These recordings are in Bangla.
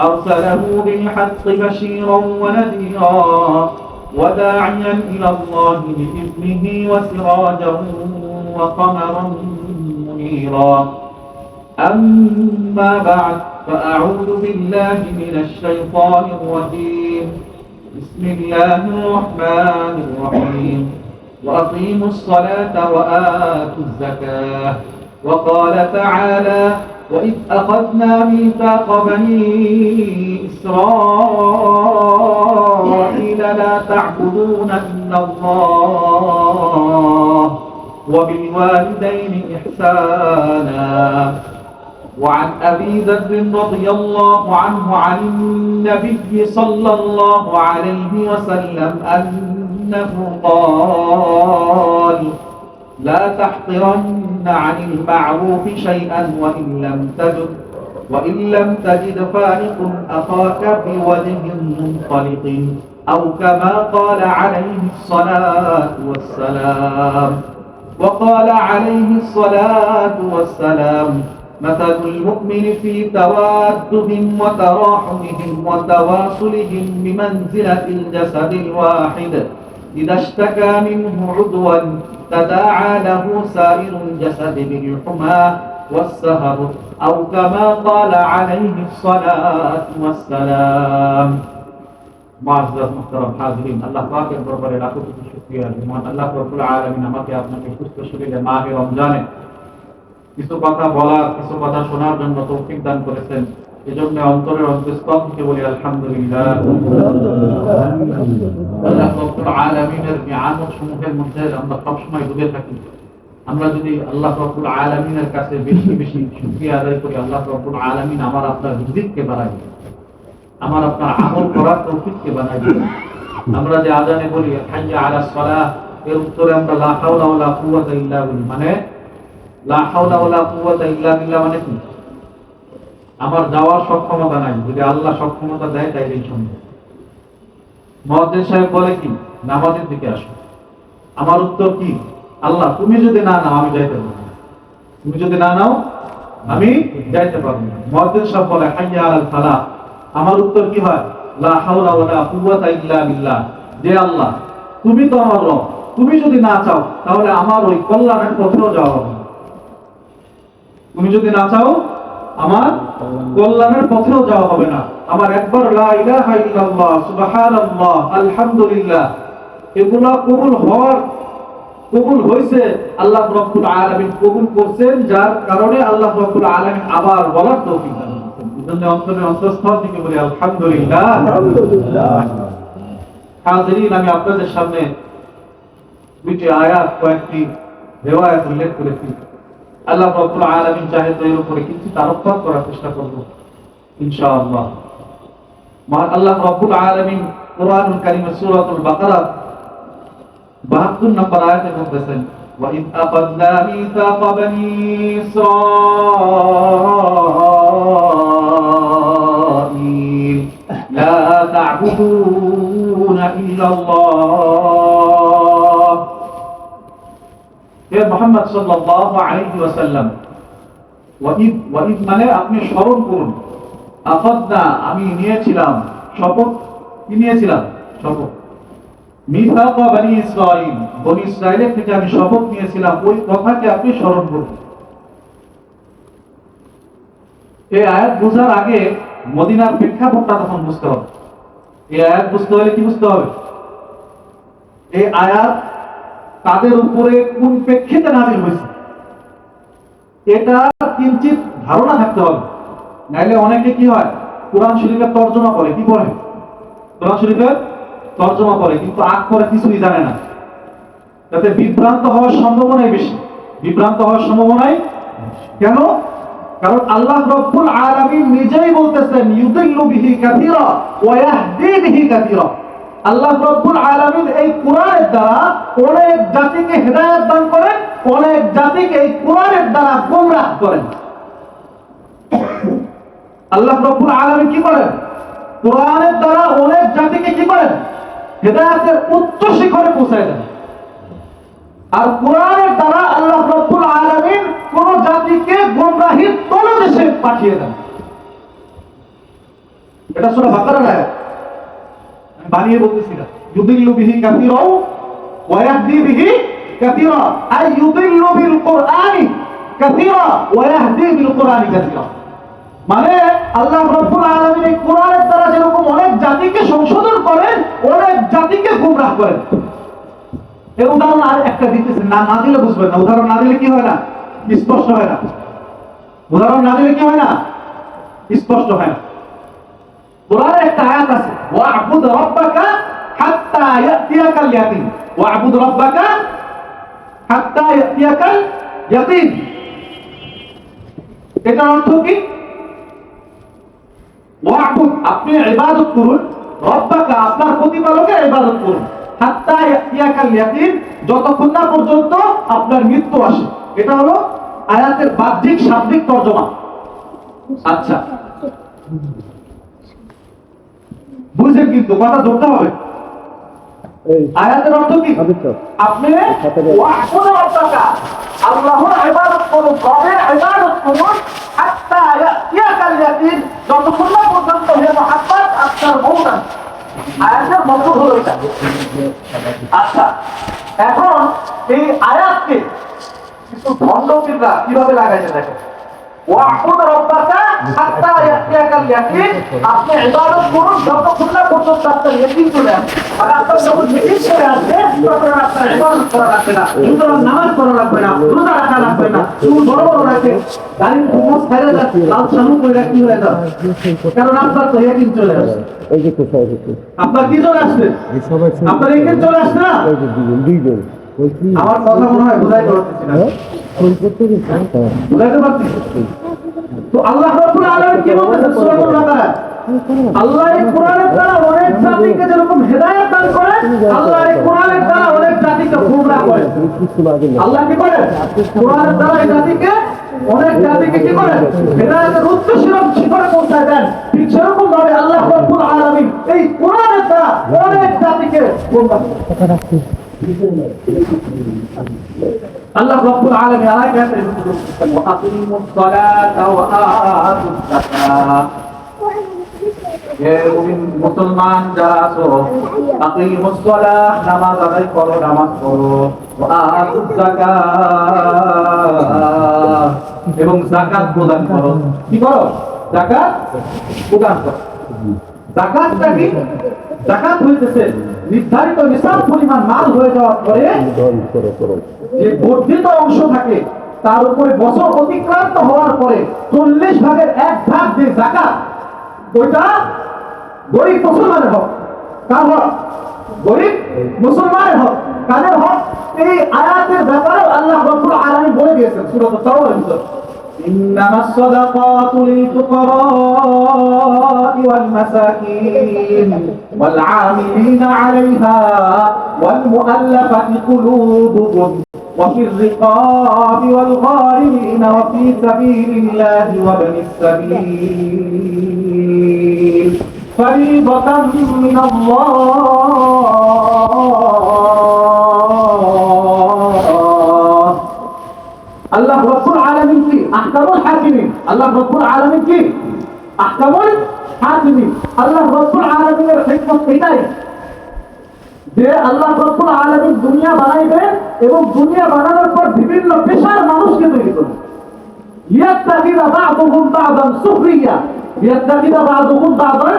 أرسله بالحق بشيرا ونذيرا وداعيا إلى الله بإذنه وسراجا وقمرا منيرا. أما بعد، فأعوذ بالله من الشيطان الرجيم. بسم الله الرحمن الرحيم. وأقيموا الصلاة وآتوا الزكاة. وقال تعالى: وإذ أخذنا ميثاق بني إسرائيل لا تعبدون إلا الله وبالوالدين إحسانا. وعن أبي ذر رضي الله عنه عن النبي صلى الله عليه وسلم أنه قال: لا تحقرن عن المعروف شيئا وإن لم تجد فارق أخاك بوجه منطلق، أو كما قال عليه الصلاة والسلام. وقال عليه الصلاة والسلام: مثل المؤمن في توادهم وتراحمهم وتواصلهم بمنزلة الجسد الواحد، إذا اشتكى منه عضوا تداعى له سائر الجسد بالحمى والسهر، أو كما قال عليه الصلاة والسلام. معزز محترم حاضرين, আল্লাহ পাকের দরবারে লাখো কোটি শুকরিয়া যে মহান আল্লাহ রব্বুল আলামিন আমাকে আপনাকে সুস্থ শরীরে মাহে রমজানে কিছু কথা বলার, কিছু কথা শোনার জন্য তৌফিক দান করেছেন। এজন্য অন্তরের অন্তঃস্থল থেকে বলি আলহামদুলিল্লাহ। আল্লাহ রব্বুল আলামিনের নিয়ামত সমূহের মধ্যে আমরা সবসময় ডুবে থাকি। আমরা যদি আল্লাহ রব্বুল আলামিনের কাছে বেশি বেশি শুকরিয়া আদায় করি, আল্লাহ রব্বুল আলামিন আমার আপনার রিজিককে বাড়ায় দেন, আমার আপনার আমল করার তৌফিককে বাড়ায় দেন। আমরা যে আযানে বলি হাইয়া আলাস সালাহ, এর উত্তরে আমরা লা হাওলা ওয়ালা কুওয়াতা ইল্লা বিল্লাহ, মানে লা হাওলা ওয়ালা কুওয়াতা ইল্লা বিল্লাহ মানে কি? আমার যাওয়ার সক্ষমতা নাই, যদি আল্লাহ সক্ষমতা দেয় তাইলেই সম্ভব। মুয়াজ্জিন সাহেব বলে কি, নামাজের দিকে আসো। আমার উত্তর কি, আল্লাহ তুমি যদি না নাও আমি যাইতে পারবো না, তুমি যদি না নাও আমি যাইতে পারবো না। মুয়াজ্জিন সাহেব বলে হাইয়া আলাল ফালাহ, আমার উত্তর কি হয়, লা হাওলা ওয়ালা কুওয়াতা ইল্লা বিল্লাহ, যে আল্লাহ তুমি তো আমার রব, তুমি যদি না চাও তাহলে আমার ওই কল্যাণের পথেও যাওয়া হবে না। তুমি যদি না চাও আমার কল্যাণের পথেও যাওয়া হবে না। আমার একবার লা ইলাহা ইল্লাল্লাহ সুবহানাল্লাহ আলহামদুলিল্লাহ এগুলা কবুল হয়েছে, আল্লাহ রাব্বুল আলামিন কবুল করছেন, যার কারণে আল্লাহ রাব্বুল আলামিন আবার বলার তৌফিক দান করেছেন। এজন্য অন্তরের অন্তঃস্থল থেকে বলি আলহামদুলিল্লাহ। হাজিরিন, আমি আপনাদের সামনে দুইটি আয়াত, কয়েকটি রিওয়ায়াত উল্লেখ করেছি। আল্লাহ রাব্বুল আলামিন চাহে তো এর উপরে কিছু তারফাত করার চেষ্টা করব ইনশাআল্লাহ। মহান আল্লাহ রাব্বুল আলামিন কুরআনুল কারীমের সূরাতুল বাকারা 72 নম্বর আয়াতে বলতেছেন, ওয়া ইয আখাযনা মিসাকা বানি ইসরাঈল লা তা'বুদুনা ইল্লাল্লাহ। হে মুহাম্মদ সাল্লাল্লাহু আলাইহি ওয়াসাল্লাম, ওয়া ইয মানে আপনি স্মরণ করুন, আখাযনা আমি নিয়েছিলাম, শপথ কি নিয়েছিলাম, শপথ, মিসাকা বনি ইসরাঈল, বনি ইসরাঈলের থেকে আমি শপথ নিয়েছিলাম, ওই কথাকে আপনি স্মরণ করুন। এই আয়াত বোঝার আগে মদিনার প্রেক্ষাপটটা তখন বুঝতে হবে। এই আয়াত বুঝতে হলে কি বুঝতে হবে, এই আয়াত তাদের উপরে কোন প্রেক্ষিতে নাযিল হয়েছে এটা কিঞ্চিত ধারণা থাকতে হবে। নাইলে অনেকে কি হয়, কোরআন শরীফের তর্জমা করে, কি করে, কোরআন শরীফের তর্জমা করে কিন্তু আগ করে কিছুই জানে না, তাতে বিভ্রান্ত হওয়ার সম্ভাবনাই বেশি, বিভ্রান্ত হওয়ার সম্ভাবনাই। কেন? কারণ আল্লাহ রাব্বুল আলামিন নিজেই বলতেছেন ইউদিল্লু বিহি কাসীরা ওয়া ইয়াহদি বিহি কাসীরা। আল্লাহ রাব্বুল আলামিন এই কোরআনের দ্বারা অনেক জাতিকে হেদায়েত দান করেন, অনেক জাতিকে এই কোরআনের দ্বারা গোমরাহ করেন। আল্লাহ রাব্বুল আলামিন কি করেন, কোরআনের দ্বারা অনেক জাতিকে কি করেন, হেদায়েতের উচ্চ শিখরে পৌঁছায় দেন। আর কোরআনের দ্বারা আল্লাহ রাব্বুল আলামিন কোন জাতিকে গোমরাহির তলদেশে পাঠিয়ে দেন। এটা সূরা বাকারার আয়াত, আমি বানিয়ে বলতেছি না। ইউদিল্লু বিহি কাসীরা ওয়া ইয়াহদি বিহি কাসীরা, আই ইউদিল্লু বিল কুরআনি কাসীরা ওয়া ইয়াহদি বিল কুরআনি কাসীরা। মানে আল্লাহ রাব্বুল আলামিন এই কোরআনের দ্বারা যেরকম অনেক জাতিকে সংশোধন করেন, অনেক জাতিকে গোমরাহ করেন। এর উদাহরণ আর একটা দিতেছেন, না দিলে বুঝবেন না। উদাহরণ না দিলে কি হয় না? স্পষ্ট হয় না। উদাহরণ না দিলে কি হয় না? স্পষ্ট হয় না। কোরআনে একটা আয়াত আছে, ওয়া'বুদ রাব্বাকা হাত্তা ইয়াতিয়াকাল ইয়াকিন, ওয়া'বুদ রাব্বাকা হাত্তা ইয়াতিয়াকাল ইয়াকিন। এটার অর্থ কি? ওয়া'বুদ, আপনি ইবাদত করুন, রাব্বাকা, আপনার প্রতিপালকের ইবাদত করুন, হাত্তা ইয়াতিয়াকাল ইয়াকিন, যতক্ষণ না পর্যন্ত আপনার মৃত্যু আসে। এটা হলো আয়াতের বাহ্যিক শাব্দিক তরজমা। আচ্ছা, বুঝছেন? কিন্তু কথা ধরতে হবে। আয়াতের অর্থ কি? আপনি ওয়া'বুদ রাব্বাকা, আল্লাহর ইবাদত করুন, রবের ইবাদত করুন, হাত্তা ইয়াতিয়াকাল ইয়াকিন, যতক্ষণ না পর্যন্ত হে মুহাম্মদ আপনার মওত আসে। আয়াতের মতলব হলো এটা। আচ্ছা, এখন এই আয়াতকে কিছু ভণ্ডপীররা কিভাবে লাগাইছে দেখো। ওয়া'বুদ রাব্বাকা হাত্তা ইয়াতিয়াকাল ইয়াকিন, আপনি ইবাদত করুন যতক্ষণ না পর্যন্ত আপনার ইয়াকিন চলে আসে। আর আপনার যখন ইয়াকিন চলে আসে তখন আপনার ইবাদত করা লাগবে না, সুতরাং নামাজ পড়া লাগবে না, রোজা রাখা লাগবে না, চুল বড় বড় রাখে, গাড়ির ঘুমোস খাইলে যাচ্ছে, লাল শালু করে কি হয়ে যাবে, কারণ আপনার তো ইয়াকিন চলে আসে। এই যে কোথায় আপনার কি চলে আসছে? আপনার ইয়াকিন চলে আসছে না? দুইজন আমার কথা মনে হয় বুঝাইতে পারতেছি না। বুঝাইতে পারতেছি তো। আল্লাহ রাব্বুল আলামিন কি বলতেছেন সূরাতুল বাকারা? আল্লাহ এই কোরআনের দ্বারা অনেক জাতিকে যেরকম হেদায়েত দান করেন, আল্লাহ এই কোরআনের দ্বারা অনেক জাতিকে গোমরাহ করেন। আল্লাহ কি করেন? কোরআনের দ্বারা এই জাতিকে, অনেক জাতিকে কি করেন? হেদায়েতের উচ্চ শিখরে পৌঁছায় দেন। ঠিক সেরকম ভাবে আল্লাহ রাব্বুল আলামিন এই কোরআনের দ্বারা অনেক জাতিকে গোমরাহ করেন। আল্লাহ রাব্বুল আলামিন আয়াতে বলেছেন, ওয়া আকিমুস সালাতা ওয়া আতুজ যাকাত। হে মুসলমান যারা আছো, আকিমুস সালাহ, নামাজ আদায় করো, নামাজ পড়ো, ওয়া আতুজ যাকাত, এবং যাকাত প্রদান করো। কি করো? যাকাত প্রদান করো। যাকাতটা কি? যাকাত হইতেছে নির্ধারিত নিসাব পরিমাণ মাল হয়ে যাওয়ার পরে যে বর্ধিত অংশ থাকে, তার উপরে বছর অতিক্রান্ত হওয়ার পরে 40 ভাগের 1 ভাগ যে যাকাত, ওইটা গরিব মুসলমানের হক। কার হক? গরিব মুসলমানের হক। কাদের হক? এই আয়াতের ব্যাপারে আল্লাহ রাব্বুল আলামিন বলে দিয়েছেন সূরা তাওবার ভিতরে, إنما الصدقات للفقراء والمساكين والعاملين عليها والمؤلفة قلوبهم وفي الرقاب والغارمين وفي سبيل الله وابن السبيل فريضة من الله। আল্লাহ রাব্বুল আলামিন কি আহকামুল হাকিমিন। আল্লাহ রাব্বুল আলামিন কি আহকামুল হাকিমিন। আল্লাহ রাব্বুল আলামিনের হিকমত এটাই যে আল্লাহ রাব্বুল আলামিন দুনিয়া বানাইবেন এবং দুনিয়া বানানোর পর বিভিন্ন পেশার মানুষকে তৈরি করবেন। লিয়াত্তাখিযা বা'দুহুম বা'দান সুখরিয়া, লিয়াত্তাখিযা বা'দুহুম বা'দান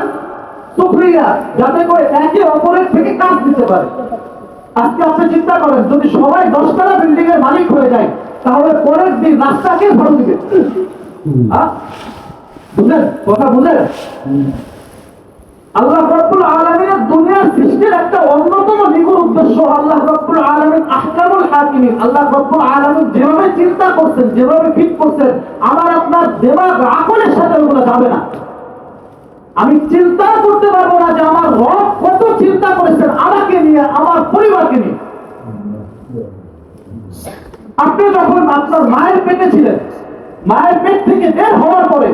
সুখরিয়া, যাতে করে একে অপরের থেকে কাজ দিতে পারে। আজকে আপনি চিন্তা করেন, যদি সবাই 10 তলা বিল্ডিং এর মালিক হয়ে যায়, তাহলে পরের দিন রাস্তাকে ভাড়া দিবে। বুঝলেন কথা? বুঝলেন? আল্লাহ রাব্বুল আলামিনের দুনিয়ার সৃষ্টির একটা অন্যতম নিগুণ উদ্দেশ্য, আল্লাহ রাব্বুল আলামিন আহকামুল হাকিমিন। আল্লাহ রাব্বুল আলামিন যেভাবে চিন্তা করছেন, যেভাবে ঠিক করছেন, আমার আপনার দেমাগ আকলের সাথে ওগুলো যাবে না। আমি চিন্তা করতে পারবো না যে আমার রব কত চিন্তা করেছেন আমাকে নিয়ে, আমার পরিবারকে নিয়ে। আপনি যখন আপনার মায়ের পেটে ছিলেন, মায়ের পেট থেকে বের হওয়ার পরে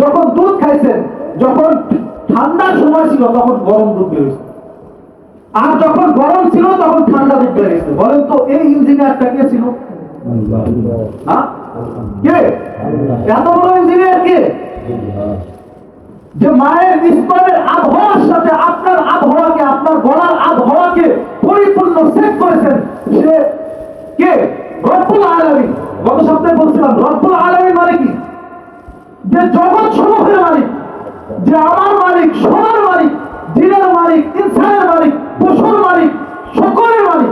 যখন দুধ খাইছেন, যখন ঠান্ডার সময় ছিল তখন গরম দুধ বেরোচ্ছে, আর যখন গরম ছিল তখন ঠান্ডা দুধ বেরিয়েছে। বলেন তো এই ইঞ্জিনিয়ারটা কে ছিল? কে? এত বড় ইঞ্জিনিয়ার কে? যে মায়ের স্তনের আবহাওয়ার সাথে আপনার আবহাওয়াকে, আপনার গলার আবহাওয়াকে পরিপূর্ণ সেট করেছেন, সে কে? রব্বুল আলামিন। গত সপ্তাহে বলছিলাম রব্বুল আলামিন মানে কি? যে জগৎ সমূহের মালিক, যে আমার মালিক, সোনার মালিক, দিনের মালিক, ইনসানের মালিক, পশুর মালিক, সকলের মালিক।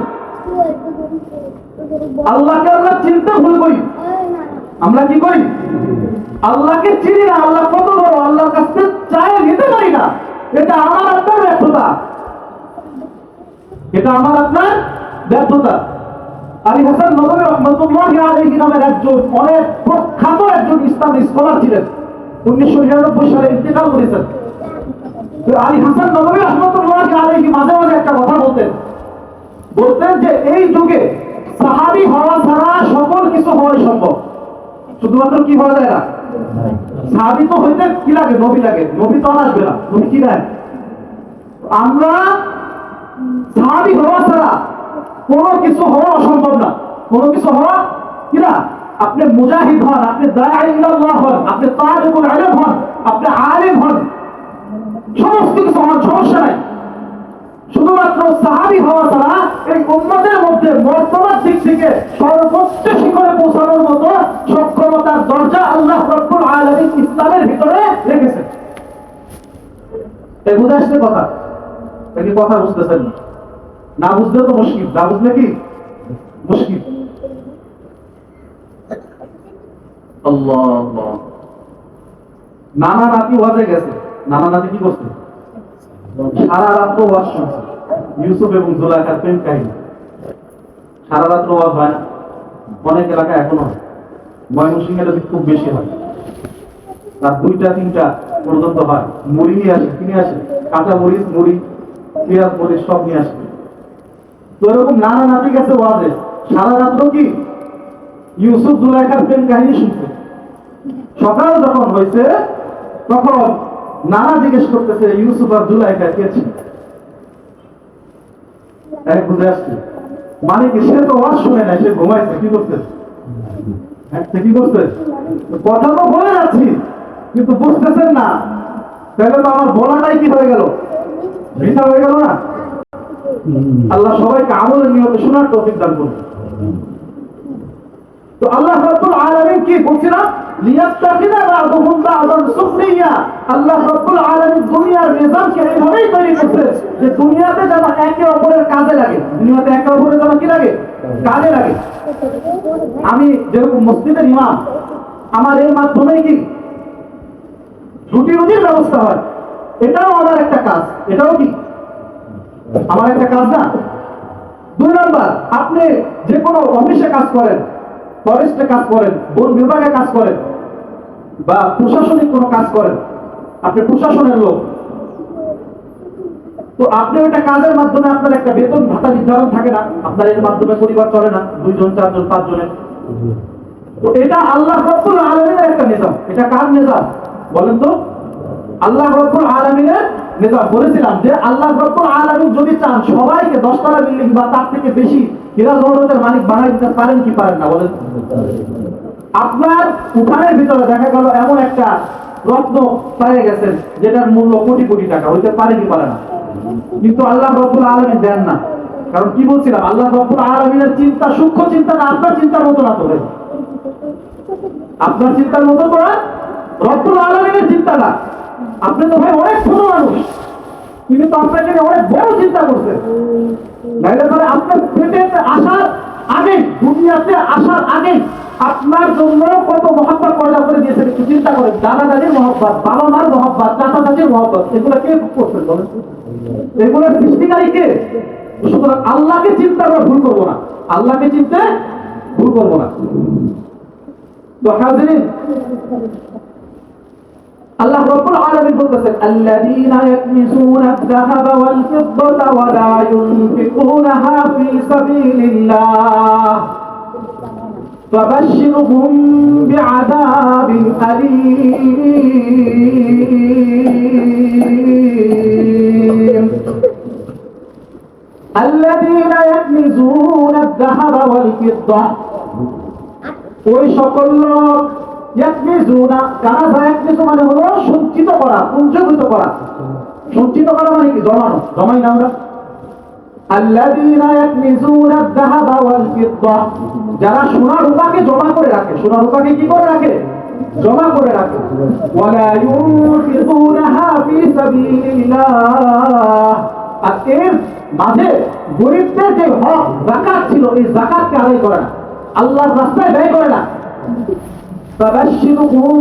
আল্লাহকে আমরা চিনতে ভুল করি। আমরা কি করি? আল্লাহকে চিনি না। আল্লাহ কত বড়, আল্লাহর কাছে চাই নিতে পারি না। এটা আমার আপনার ব্যর্থতা, এটা আমার আপনার ব্যর্থতা। আলী হাসান নদভী রহমতুল্লাহি আলাইহি নামের একজন অনেক প্রখ্যাত একজন ইসলামী স্কলার ছিলেন, 1999 সালে ইন্তেকাল করেছেন। আলী হাসান নদভী রহমতুল্লাহি আলাইহি মাঝে মাঝে একটা কথা বলতেন যে এই যুগে সাহাবী হওয়া ছাড়া সকল কিছু হওয়াই সম্ভব। শুধুমাত্র কি হওয়া যায় না? সাহাবী তো হইতে কি লাগে? নবী লাগে। নবী তো আসবে না, নবী কি দেয়? আমরা সাহাবী হওয়া ছাড়া কোনো কিছু হওয়া অসম্ভব না। কোনো কিছু হওয়া কি না? আপনি মুজাহিদ হন, আপনি দাঈ ইলাল্লাহ হন, আপনি তালিবুল ইলম হন, আপনি আলিম হন, সমস্ত কিছু হন, সমস্যা নাই। শুধুমাত্র সাহাবী হওয়া ছাড়া এই উম্মতের মধ্যে মর্তবার দিক থেকে সর্বোচ্চ শিখরে পৌঁছানোর মতো সক্ষমতার দরজা আল্লাহ রাব্বুল আলামিন ইসলামের ভিতরে রেখেছেন। এই বুঝে আসছে কথা? এই কথা বুঝতেছেন না? না বুঝলে তো মুশকিল, না বুঝলে কি মুশকিল। আল্লাহ আল্লাহ। নানা নাতি ওয়াজে গেছে। নানা নাতি কি করছে? সারা রাত্র ওয়াজ শুনছে, ইউসুফ এবং জুলাইখার প্রেম কাহিনী। সারা রাত্র ওয়াজ হয় না? অনেক এলাকায় এখনো হয়। ময়মনসিংহের খুব বেশি হয়, রাত 2টা-3টা পর্যন্ত হয়। মুড়ি নিয়ে আসে, কিনে আসে, কাঁচা মরিচ, মুড়ি, পেঁয়াজ, মরিচ সব নিয়ে আসে। তো এরকম নানা নাতি গেছে ওয়াজে, সারা রাত্র কি ইউসুফ জুলাইখার প্রেম কাহিনী শুনছে। সকাল যখন হয়েছে তখন নানা জিজ্ঞেস করতেছে ইউসুফ আর জুলাইখা কে ছিল? বুঝে আসছে মানে কি? সে তো ওয়াজ শুনে না, সে ঘুমাইছে। কি করছে? কি করছে? কথা তো বলে যাচ্ছি কিন্তু বুঝতেছেন না। তাহলে তো আমার বলাটাই কি হয়ে গেল? বৃথা হয়ে গেল না? আল্লাহ সবাইকে আমলের নিয়তে শোনার তৌফিক দান করুন। তো আল্লাহ রাব্বুল আলামিন কি বলছিলাম? লিয়াত্তাখিযা বা'দুহুম বা'দান সুখরিয়া। আল্লাহ রাব্বুল আলামিন দুনিয়ার নিজামকে এইভাবেই তৈরি করছে যে দুনিয়াতে যেন একে অপরের কাজে লাগে। দুনিয়াতে একে অপরের যেন কি লাগে? কাজে লাগে। আমি যেরকম মসজিদের ইমাম, আমার এর মাধ্যমে কি রুটির ব্যবস্থা হয়, এটাও আমার একটা কাজ। এটাও কি আমার একটা কাজ না? 2 নাম্বার, আপনি যে কোনো অফিসে কাজ করেন, ফরেস্টে কাজ করেন, বন বিভাগে কাজ করেন, বা প্রশাসনিক কোনো কাজ করেন, আপনি প্রশাসনের লোক, তো আপনি ওইটা কাজের মাধ্যমে আপনার একটা বেতন ভাতা নির্ধারণ থাকে না? আপনার এর মাধ্যমে পরিবার চলে না? 2 জন, 4 জন, 5 জনের। তো এটা আল্লাহ রাব্বুল আলামিনের একটা নিজাম। এটা কার নিজাম বলেন তো? আল্লাহ রাব্বুল আলামিনের নিজাম। বলেছিলাম যে আল্লাহ রাব্বুল আলামিন যদি চান সবাইকে 10 তলা বিল্ডিং বা তার থেকে বেশি হীরা জহরতের মালিক বানাই দিতে পারেন কি পারেন না বলেন? আপনার উঠানের ভিতরে দেখা গেল এমন একটা রত্ন পেয়ে গেছেন যেটার মূল্য কোটি কোটি টাকা, হইতে পারে কি পারে না? কিন্তু আল্লাহ রাব্বুল আলামিন দেন না। কারণ কি বলছিলাম? আল্লাহ রাব্বুল আলামিনের চিন্তা সূক্ষ্ম চিন্তা না, আপনার চিন্তার মতো না। তো ভাই আপনার চিন্তার মতো তো রব্বুল আলামিনের চিন্তা না। আপনি তো ভাই অনেক ছোট মানুষ, তিনি তো আপনাকে অনেক বড় চিন্তা করছেন। নাইলে পরে আপনার পেটেতে আসার আগে, দুনিয়াতে আসার আগে আপনার জন্য কত মহব্বত পয়দা করে দিয়েছেন একটু চিন্তা করেন। দাদা দাদির মহব্বত, বাবা মার মহব্বত, চাচা চাচির মহব্বত, এগুলো কে করছেন বলেন? এগুলোর সৃষ্টিকারী কে? সুতরাং আল্লাহকে চিন্তা আমরা ভুল করবো না, আল্লাহকে চিনতে ভুল করবো না। তো হাজিরিন, আল্লাহ রাব্বুল আলামিন বলতেছেন আল্লাযীনা ইয়াকনিজুনা আয-যাহাবা ওয়াল ফিদ্দাতা ওয়া লা ইউনফিকুনাহা ফী সাবিলিল্লাহ ফাবাশশিরহুম বিআযাবিন আলীম। আল্লাযীনা ইয়াকনিজুনা আয-যাহাবা ওয়াল ফিদ্দাহ, ওই সকল লোক ইয়াকমিজুনা, কানাজা ইয়াকমিজু মানে হলো সঞ্চিত করা, পুঞ্জীভূত করা। সঞ্চিত করা মানে কি? জমানো, জমাই না আমরা। আল্লাযীনা ইয়াকমিজুনা আয-যাহাবা ওয়াল ফিদ্দা, যারা সোনা রূপাকে জমা করে রাখে। সোনা রূপাকে কি করে রাখে? জমা করে রাখে। ওয়ালা ইউনফিকুনাহা ফী সাবিলিল্লাহ, আর এর মাঝে গরিবদের যে হক যাকাত ছিল, এই যাকাতকে আদায় করে না, আল্লাহর রাস্তায় ব্যয় করে না। ফাবাশশিরহুম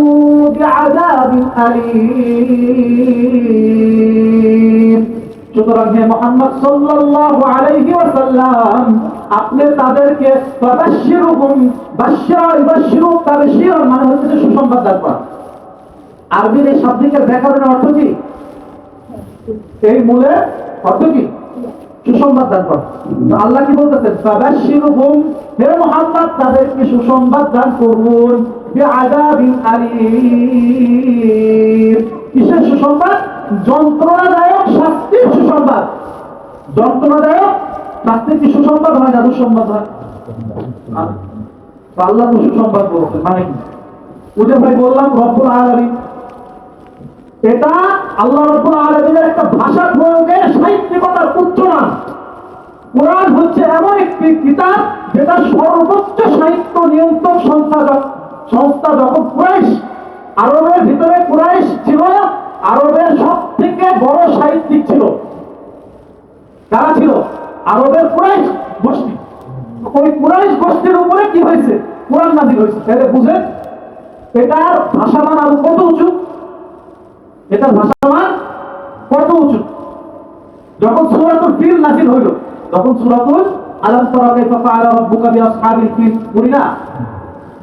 বিআযাবিন আলীম। সুতরাং হে মুহাম্মদ সাল্লাল্লাহু আলাইহি ওয়াসাল্লাম, আপনি তাদেরকে ফাবাশশিরহুম, বাশশারা ইবাশশিরু তাবশীরান মানে হচ্ছে সুসংবাদ দান করা। আরবির এই শাব্দিকের ব্যাকরণের অর্থ কি? এই মূলে অর্থ কি? সুসংবাদ দান করা। আল্লাহ কি বলতেছেন? ফাবাশশিরহুম, হে মুহাম্মদ তাদেরকে সুসংবাদ দান করুন, বিআযাবিন আলীম। কিসের সুসংবাদ? যন্ত্রণাদায়ক শাস্তির সুসংবাদ। যন্ত্রণাদায়ক শাস্তির কি সুসংবাদ হয় না দুঃসংবাদ হয়? আল্লাহ তো সুসংবাদ বলছেন মানে কি? ওই ভাই বললাম রব্বুল আলামিন, এটা আল্লাহ রাব্বুল আলামিনের একটা ভাষা প্রয়োগের সাহিত্যিকতার উচ্চমান। কোরআন হচ্ছে এমন একটি কিতাব যেটা সর্বোচ্চ সাহিত্য নিয়ন্ত্রক সংস্থা যখন কুরাইশ, আরবের ভিতরে কুরাইশ ছিল আরবের সব থেকে বড় সাহিত্যিক ছিল। কারা ছিল? আরবের কুরাইশ গোষ্ঠী। ওই কুরাইশ গোষ্ঠীর উপরে কি হয়েছে? কোরআন নাযিল হয়েছে। তাহলে বুঝেন এটার ভাষামান আরো কত উঁচু, এটার ভাষামান কত উঁচু। যখন সূরাতুল ফিল নাযিল হইল, যখন সূরাতুল আলাম তারা কাইফা ফাআলা রাব্বুকা বিআসহাবিল ফিল পড়ি না,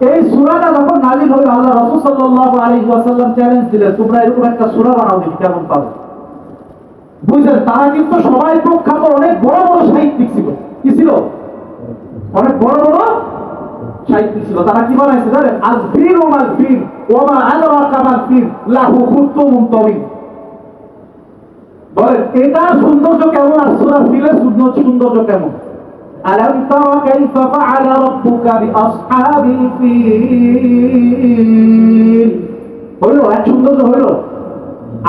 এই সূরাটা যখন নাযিল হইল আল্লাহ রাসূল সাল্লাল্লাহু আলাইহি ওয়াসাল্লাম চ্যালেঞ্জ দিলেন, তোমরা এরকম একটা সূরা বানাও দেখি কেমন পাবে। বুঝলেন, তারা কিন্তু সবাই প্রখ্যাত অনেক বড় বড় সাহিত্যিক ছিল। কি ছিল? অনেক বড় বড় সাহিত্যিক ছিল। তারা কি বানাইছে জানেন? আল ফিল ওয়া মাল ফিল ওয়া মা আদরাকা মাল ফিল লাহু খুরতুমুন তাওয়িল। বলেন এটার সৌন্দর্য কেমন আর সূরা ফিলের সৌন্দর্য কেমন? আলাম তারা কাইফা ফাআলা রাব্বুকা বিআসহাবিল ফিল। হলো এক সৌন্দর্য হলো।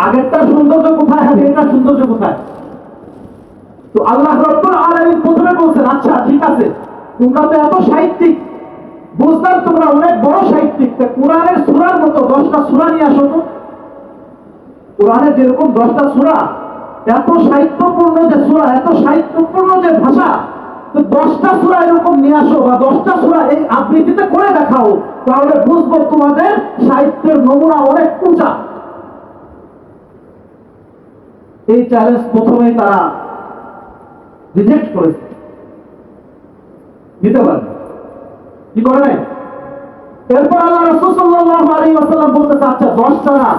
আগেরটার সৌন্দর্য কোথায় আর এটার সৌন্দর্য কোথায়? তো আল্লাহ রাব্বুল আলামিন প্রথমে বলছেন, আচ্ছা ঠিক আছে, তোমরা তো এত সাহিত্যিক, বুঝলাম তোমরা অনেক বড় সাহিত্যিক, কোরআনের সূরার মতো 10টা সূরা নিয়ে আসো তো। কোরআনের যেরকম 10টা সূরা, এত সাহিত্যপূর্ণ যে সূরা, এত সাহিত্যপূর্ণ যে ভাষা, তো 10টা সূরা এরকম নিয়ে আসো বা 10টা সূরা এই আবৃত্তিতে করে দেখাও, তাহলে বুঝবো তোমাদের সাহিত্যের নমুনা অনেক উঁচা। এই চ্যালেঞ্জ প্রথমেই তারা রিজেক্ট করেছে, দিতে পারে কি করে নাই। এরপর আল্লাহ রাসূল সাল্লাল্লাহু আলাইহি ওয়াসাল্লাম বলতেছে, আচ্ছা 10টা না,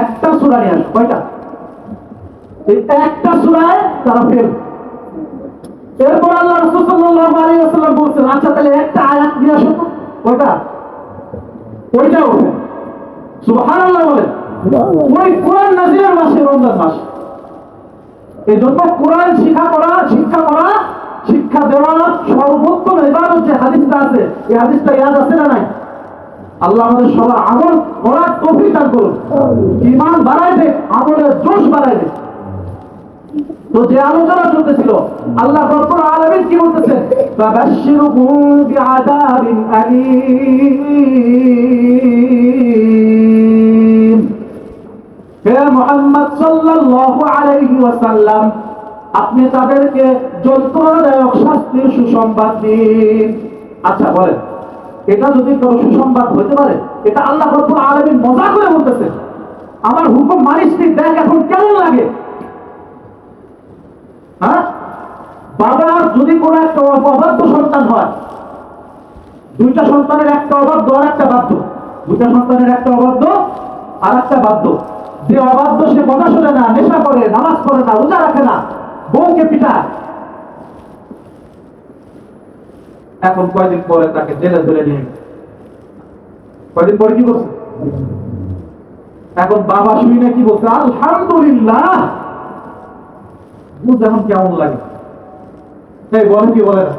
একটা সূরা নিয়ে আসো। কয়টা? এই একটা সূরায় তারা ফেল। এরপর আল্লাহ রাসূল সাল্লাল্লাহু আলাইহি ওয়াসাল্লাম বলছেন, আচ্ছা তাহলে একটা আয়াত নিয়ে আসো তো। কয়টা? ওইটাও ফেল। সুবহানাল্লাহ বলেন। ওই কোরআন নাযিলের মাসে রমজান মাস, এই জন্য কোরআন শিক্ষা করা শিক্ষা দেওয়ার সর্বোত্তম ইবাদত যে হাদিসটা আছে, এই হাদিসটা ইয়াদ আছে না নাই? আল্লাহ আমাদের সবার আমল করার তৌফিক দান করুন, ঈমান বাড়ায় দেখ, আমলের জোশ বাড়ায় দেখ। তো যে আলোচনা চলতেছিল, আল্লাহ রাব্বুল আলামিন কি বলতেছেন? ফাবাশশিরহুম বিআযাবিন আলীম। হে মুহাম্মদ সাল্লাল্লাহু আলাইহি ওয়াসাল্লাম, আপনি তাদেরকে যন্ত্রণাদায়ক শাস্তির সুসংবাদ দিন। আচ্ছা বলেন, এটা যদি কোনো সুসংবাদ হতে পারে? এটা আল্লাহ রাব্বুল আলামিন মজা করে বলতেছেন, আমার হুকুম মানিস নি, দেখ এখন কেমন লাগে। হ্যাঁ, বাবার যদি কোনো একটা অবাধ্য সন্তান হয়, দুইটা সন্তানের একটা অবাধ্য আর একটা বাধ্য, দুইটা সন্তানের একটা অবাধ্য আর একটা বাধ্য। যে অবাধ্য সে কথা শোনে না, নেশা করে, নামাজ পড়ে না, রোজা রাখে না, বউকে পিটায়, এখন কয়দিন পরে তাকে জেলে ধরে নিয়ে গেছে। কয়দিন পরে কি করছে? এখন বাবা শুনে কি বলছে? আলহামদুলিল্লাহ। বুঝ এখন কেমন লাগে? এই বলে কি বলে না?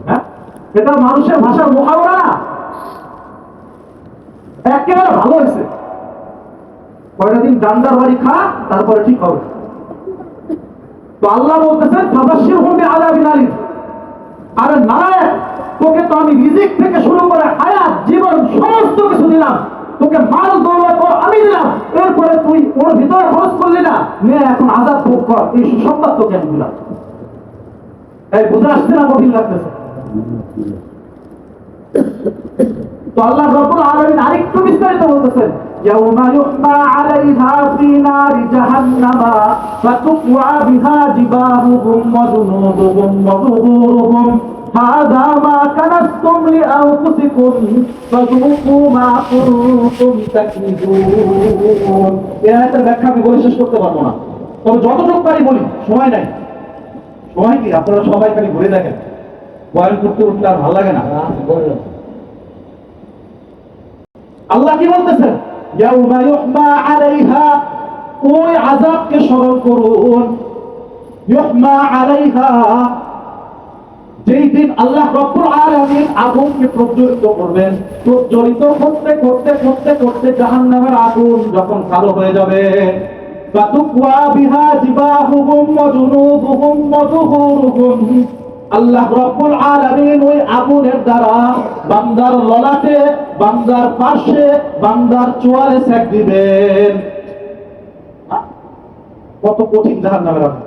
হ্যাঁ, এটা মানুষের ভাষার মুহাওয়ারা না। একেবারে ভালো হয়েছে, কয়টা দিন ডান্ডার বাড়ি খা, তারপরে ঠিক হবে। তো আল্লাহ বলতেছেন ফাবাশশিরহুম বিআযাবিন আলীম, আরে নারায়ণ, তোকে তো আমি রিজিক থেকে শুরু করে হায়াত জীবন সমস্ত কিছু দিলাম, তোকে মাল দৌলত আমি দিলাম, এরপরে তুই ওর ভিতরে খরচ করলি না, নে এখন আযাব ভোগ কর, এই সুসংবাদ তোকে আমি দিলাম। এই বুঝে আসছে না? কঠিন লাগতেছে? তো আল্লাহ রাব্বুল আলামিন আরেকটু বিস্তারিত বলতেছেন ইয়াউমা ইউহমা আলাইহা ফি নারি জাহান্নামা ফাতুকওয়া বিহা জিবাহুহুম ওয়া জুনুদুহুম ওয়া যুহুরুহুম হাযা মা কানাসতুম লিআনফুসিকুম ফাযুকু মা কুনতুম তাকনিজুন। এই আয়াতের ব্যাখ্যা আমি বলে শেষ করতে পারবো না, তবে যতটুকু পারি বলি, সময় নাই। সময় কি আপনারা সবাই খালি ঘুরে দেখেন, বয়ান করতে উঠলে আর ভালো লাগে না। আল্লাহ কি বলতেছেন? ইয়াউমা ইউহমা আলাইহা, ওই আযাবকে স্মরণ করুন। ইউহমা আলাইহা, যেই দিন আল্লাহ রাব্বুল আলামিন আগুনকে প্রজ্বলিত করবেন, প্রজ্বলিত করতে করতে করতে করতে জাহান্নামের আগুন যখন কালো হয়ে যাবে, ফাতুকওয়া বিহা জিবাহুহুম ওয়া জুনুদুহুম ওয়া যুহুরুহুম, আল্লাহ রাব্বুল আলামিন ওই আগুনের দ্বারা বান্দার ললাটে, বান্দার পাশে, বান্দার চোয়ালে সেক দিবেন। কত কঠিন জাহান্নামের আগুন,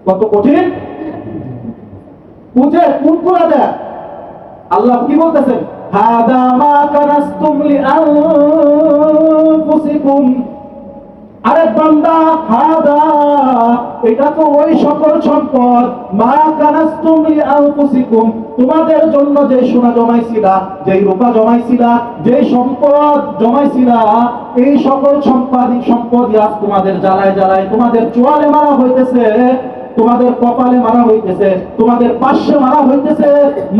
কত কঠিন! বুঝে কুনকুনা দেয়। আল্লাহ কি বলতেছেন? হাদা মা কানাসতুম লিআনফুসিকুম, আরে বান্দা, হাদা, এটা তো ওই সকল সম্পদ, মা কানাসতুম লিআনফুসিকুম, তোমাদের জন্য যে সোনা জমাইছিলা, যে রূপা জমাইছিলা, যে সম্পদ জমাইছিলা, এই সকল সম্পদ আজ তোমাদের জ্বালায় জ্বালায় তোমাদের চোয়ালে মারা হইতেছে, তোমাদের কপালে মারা হইতেছে, তোমাদের পাশে মারা হইতেছে,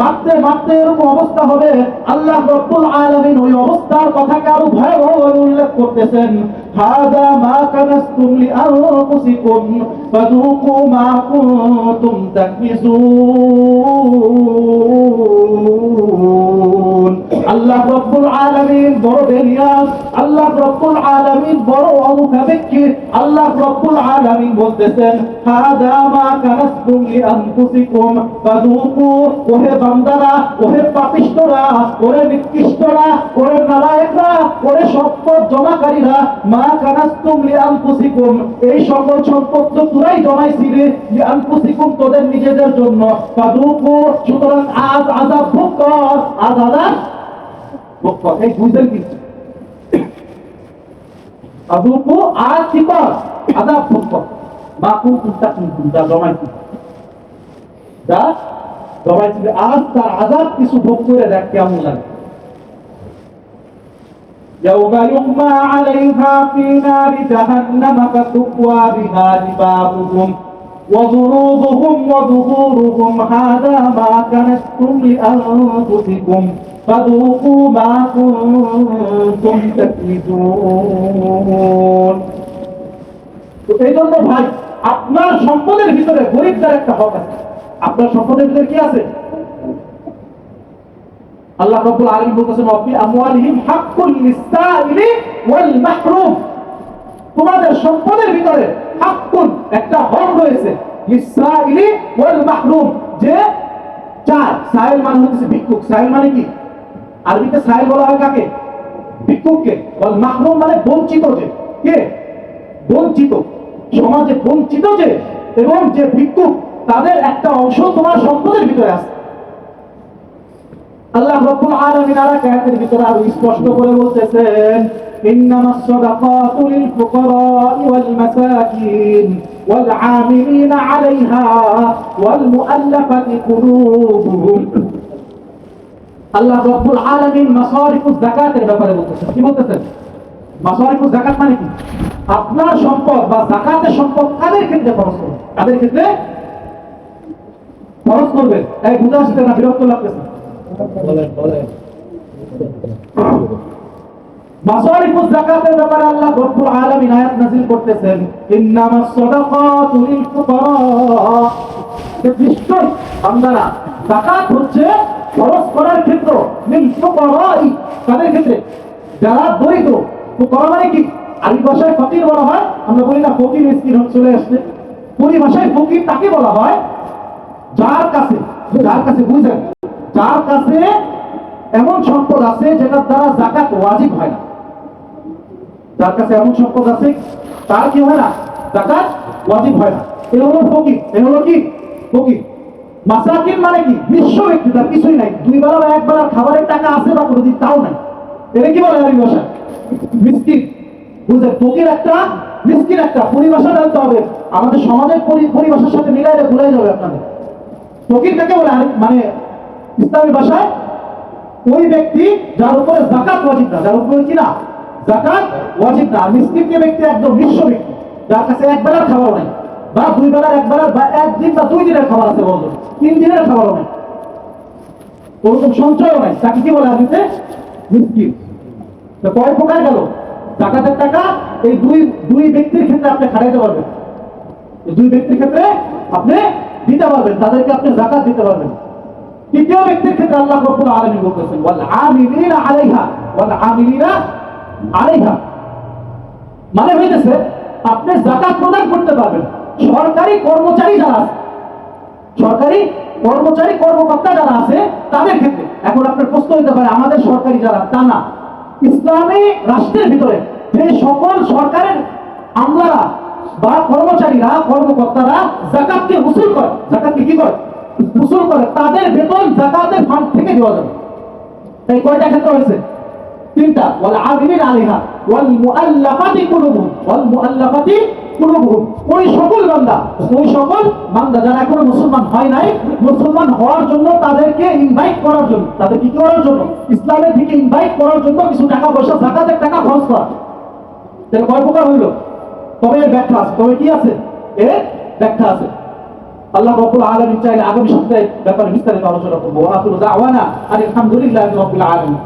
মারতে মারতে এরকম অবস্থা হবে। আল্লাহ রাব্বুল আলামিন ওই অবস্থার কথাকে আরো ভয়াবহভাবে উল্লেখ করতেছেন। হাদা মা কানাসতুম লিআনফুসিকুম ফাযুকু মা কুনতুম তাকনিজুন। আল্লাহ রাব্বুল আলামিন বড় বেনিয়াজ, আল্লাহ রাব্বুল আলামিন বড় অমুখাপেক্ষী। আল্লাহ রাব্বুল আলামিন বলতেছেন হাদা মা কানাসতুম লিআনফুসিকুম ফাযুকু, ওহে বান্দারা, ওহে পাপিষ্ঠরা, ওরে নিকৃষ্টরা, ওরে নালায়েকরা, ওরে সম্পদ জমাকারীরা, মা কানাসতুম লিআনফুসিকুম, এই সকল সম্পদ তো তোরাই জমাইছিলি, লিআনফুসিকুম, তোদের নিজেদের জন্য, ফাযুকু, সুতরাং আজ আযাব ভোগ কর, আজ আযাব ভোগ কর। এই বুঝলেন কি? ফাযুকু, আজ কি কর? আযাব ভোগ কর। মা কুনতুম তাকনিজুন, যা জমাইছিলি, যা জমাইছিলি, আজ তার আযাব কিছু ভোগ করে দেখ কেমন লাগে। يوم يحمى عليها في نار جهنم فتكوى بها جباههم وجنوبهم وظهورهم هذا ما كنزتم لأنفسكم فذوقوا ما كنتم تكنزون। তো এই জন্য ভাই, আপনার সম্পদের ভিতরে গরিবদের একটা হক আছে। আপনার সম্পদের ভিতরে কি আছে? আল্লাহ রাব্বুল আলামিন বলতেছেন ওয়াফি আমওয়ালিহিম হাক্কুল লিসসাইলি ওয়াল মাহরুম, তোমাদের সম্পদের ভিতরে হাক্কুন, একটা হক রয়েছে, লিসসাইলি ওয়াল মাহরুম, যে চায়। সাইল মানে হচ্ছে ভিক্ষুক। সাইল মানে কি? আরবিতে সাইল বলা হয় কাকে? ভিক্ষুককে। ওয়াল মাহরুম মানে বঞ্চিত, যে কে বঞ্চিত, সমাজে বঞ্চিত যে, এবং যে ভিক্ষুক, তাদের একটা অংশ তোমার সম্পদের ভিতরে আছে। আল্লাহ রাব্বুল আলামিন আর আয়াতের ভিতরে আরো স্পষ্ট করে বলতেছেন ইন্নামাস সাদাকাতু লিল ফুকারা'i ওয়াল মাসাকিন ওয়াল 'আমিলিনা 'আলাইহা ওয়াল মুআল্লাফাতি কুলুবুহুম। আল্লাহ রাব্বুল আলামিন মাসারিফুজ যাকাতের ব্যাপারে বলতেছেন। কি বলতেছেন? মাসারিফুজ যাকাত মানে কি? আপনার সম্পদ বা যাকাতের সম্পদ কাদের ক্ষেত্রে খরচ করবেন? কাদের ক্ষেত্রে খরচ করবেন? এই বুঝা আসছে না? বিরক্ত লাগতেছে? মাসারিফুজ যাকাতের ব্যাপারে আল্লাহ রাব্বুল আলামিন আয়াত নাযিল করতেছেন ইন্নামাস সাদাকাতু লিল ফুকারা, নিশ্চয় বান্দারা, যাকাত হচ্ছে খরচ করার ক্ষেত্র, লিল ফুকারাই, কাদের ক্ষেত্রে? যারা দরিদ্র, তো করা মানে কি? আরবি ভাষায় ফকির বলা হয়, আমরা বলি না ফকির মিসকিন চলে আসছে। পরিভাষায় ফকির তাকে বলা হয় যার কাছে বুঝেন, যার কাছে এমন সম্পদ আছে যেটার দ্বারা যাকাত ওয়াজিব হয় না। যার কাছে এমন সম্পদ আছে তার কি হয় না, যাকাত ওয়াজিব হয় না। এ হলো ফকির। এ হলো কি? ফকির। মাসাকিন মানে কি? নিঃস্ব ব্যক্তি, তার কিছুই নাই, দুই বেলা বা এক বেলার খাবারের টাকা আছে বা কোনোদিন তাও নাই। এটা কি বলে আরবি ভাষা? মিসকিন। বুঝলেন? ফকির একটা, মিসকিন একটা। পরিভাষা জানতে হবে, আমাদের সমাজের পরিভাষার সাথে মিলাইলে ভুলাই যাবে আপনাদের। ফকির কাকে বলে মানে ইসলামী ভাষায়? ওই ব্যক্তি যার উপরে যাকাত ওয়াজিব না, যার উপরে কি না, যাকাত ওয়াজিব না। মিসকিন কে ব্যক্তি একদম নিঃস্ব ব্যক্তি, যার কাছে এক বেলার খাবার নাই, বা দুই বেলার, এক বেলার বা একদিন বা 2 দিনের খাবার আছে, বলতো 3 দিনের খাবারও নাই, ওরকম সঞ্চয়ও নাই, তাকে কি বলে আরবিতে? মিসকিন। তো কয় প্রকার গেল? যাকাতের টাকা এই দুই ব্যক্তির ক্ষেত্রে আপনি খাটাইতে পারবেন, এই 2 ব্যক্তির ক্ষেত্রে আপনি দিতে পারবেন, তাদেরকে আপনি যাকাত দিতে পারবেন। তৃতীয় ব্যক্তির ক্ষেত্রে আল্লাহ রাব্বুল আলামিন বলতেছেন ওয়াল আমিলিনা আলাইহা, ওয়াল আমিলিনা আলাইহা মানে হইতেছে আপনি যাকাত প্রদান করতে পারবেন সরকারি কর্মচারী যারা আছে, সরকারি কর্মচারী কর্মকর্তা যারা আছে তাদের ক্ষেত্রে। এখন আপনার প্রশ্ন হতে পারে আমাদের সরকারি যারা, তা না, ইসলামী রাষ্ট্রের ভিতরে যে সকল সরকারের আমলারা বা কর্মচারীরা, কর্মকর্তারা যাকাতকে উসুল করে, যাকাতকে কি করে? উসুল করে, তাদের বেতন যাকাতের ফান্ড থেকে দেওয়া যাবে। তাই কয়টা ক্ষেত্র হয়েছে? 3টা। ওয়াল আমিলিনা আলাইহা ওয়াল মুআল্লাফাতি কুলুবুহুম, ওয়াল মুআল্লাফাতি কুলুবুহুম। ওই সকল বান্দা যারা এখনো মুসলমান হয় নাই, মুসলমান হওয়ার জন্য তাদেরকে ইনভাইট করার জন্য, তাদেরকে কি করার জন্য? ইসলামের দিকে ইনভাইট করার জন্য কিছু টাকা পয়সা, যাকাতের টাকা খরচ করা। তাহলে কয় প্রকার হইল? তবে এর ব্যাখ্যা আছে, তবে কি আছে? এর ব্যাখ্যা আছে। আল্লাহ রাব্বুল আলামিন চাইলে আগামী সপ্তাহে ব্যাপারে বিস্তারিত আলোচনা করবো। ওয়া আখিরু দাওয়ানা আলহামদুলিল্লাহি রাব্বিল আলামিন।